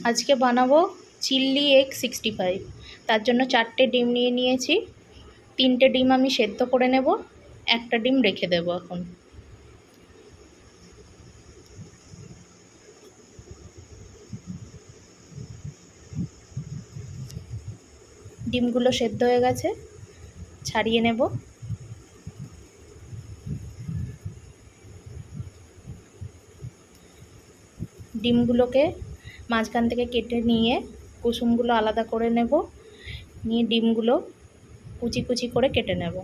আজকে বানাবো চিল্লি এগ 65। তার জন্য 4টে ডিম নিয়ে নিয়েছি। 3টে ডিম আমি সেদ্ধ করে নেব, একটা ডিম রেখে দেব। এখন ডিমগুলো সেদ্ধ হয়ে গেছে, ছাড়িয়ে নেব। ডিমগুলোকে মাঝখান থেকে কেটে নিয়ে কুসুমগুলো আলাদা করে নেব, নিয়ে ডিমগুলো কুচি কুচি করে কেটে নেব।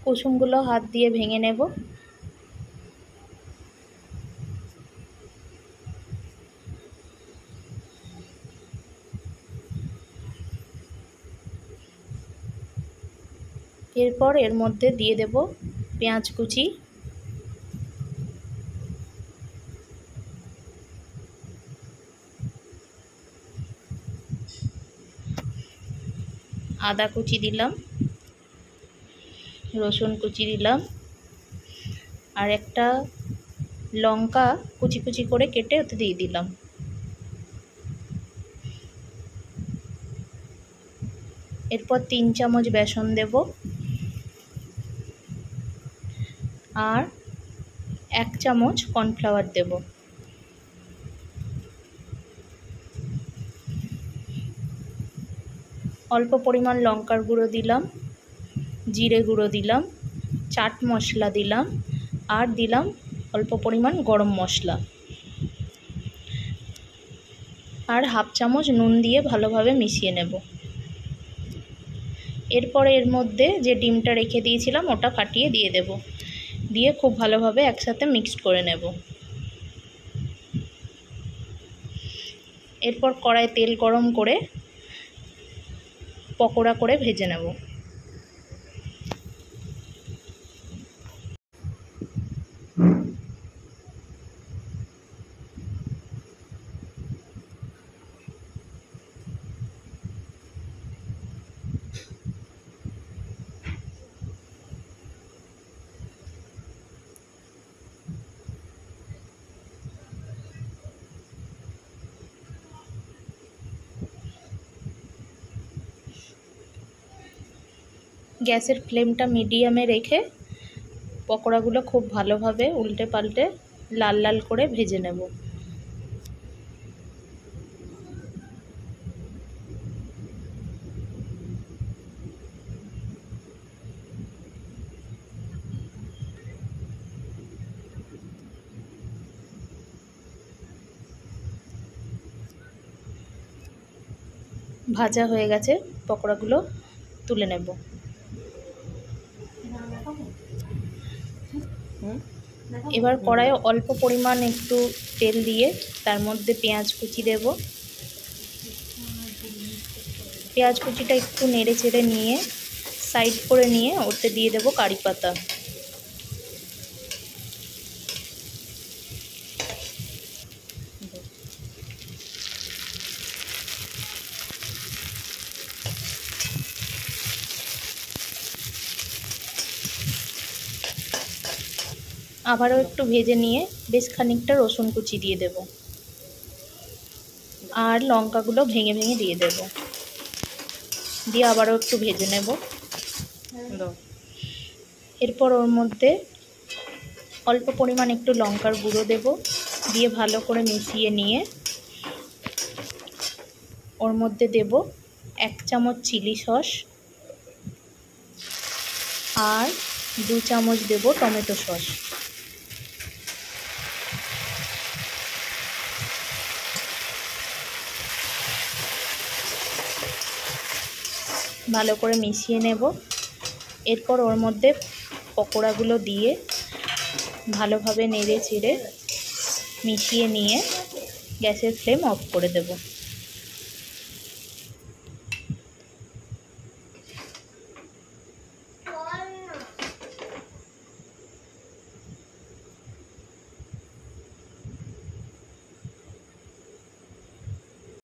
কুসুমগুলো হাত দিয়ে ভেঙে নেব। এরপর এর মধ্যে দিয়ে দেব পেঁয়াজ কুচি, আদা কুচি দিলাম, রসুন কুচি দিলাম, আর একটা লঙ্কা কুচি কুচি করে কেটে ওতে দিয়ে দিলাম। এরপর 3 চামচ বেসন দেব আর 1 চামচ কর্নফ্লাওয়ার দেব। অল্প পরিমাণ লঙ্কার গুঁড়ো দিলাম, জিরে গুঁড়ো দিলাম, চাট মশলা দিলাম, আর দিলাম অল্প পরিমাণ গরম মশলা, আর 1/2 চামচ নুন দিয়ে ভালোভাবে মিশিয়ে নেব। এরপরে এর মধ্যে যে ডিমটা রেখে দিয়েছিলাম ওটা ফাটিয়ে দিয়ে দেব, দিয়ে খুব ভালোভাবে একসাথে মিক্সড করে নেব। এরপর কড়ায় তেল গরম করে পকোড়া করে ভেজে নেব। গ্যাসের ফ্লেমটা মিডিয়ামে রেখে পকোড়াগুলো খুব ভালোভাবে উল্টে পাল্টে লাল লাল করে ভেজে নেব। ভাজা হয়ে গেছে, পকোড়াগুলো তুলে নেব। এবার কড়াইয়ে অল্প পরিমাণ একটু তেল দিয়ে তার মধ্যে পেঁয়াজ কুচি দেব। পেঁয়াজ কুচিটা একটু নেড়ে চেড়ে নিয়ে সাইড করে নিয়ে ওতে দিয়ে দেব কারি পাতা। আবারও একটু ভেজে নিয়ে বেশ খানিকটা রসুন কুচি দিয়ে দেব, আর লঙ্কাগুলো ভেঙে ভেঙে দিয়ে দেব, দিয়ে আবারও একটু ভেজে নেব। এরপর ওর মধ্যে অল্প পরিমাণ একটু লঙ্কার গুঁড়ো দেব, দিয়ে ভালো করে মিশিয়ে নিয়ে ওর মধ্যে দেব 1 চামচ চিলি সস আর 2 চামচ দেব টমেটো সস। ভালো করে মিশিয়ে নেব। এরপর ওর মধ্যে পকোড়াগুলো দিয়ে ভালোভাবে নেড়ে চেড়ে মিশিয়ে নিয়ে গ্যাসের ফ্লেম অফ করে দেব।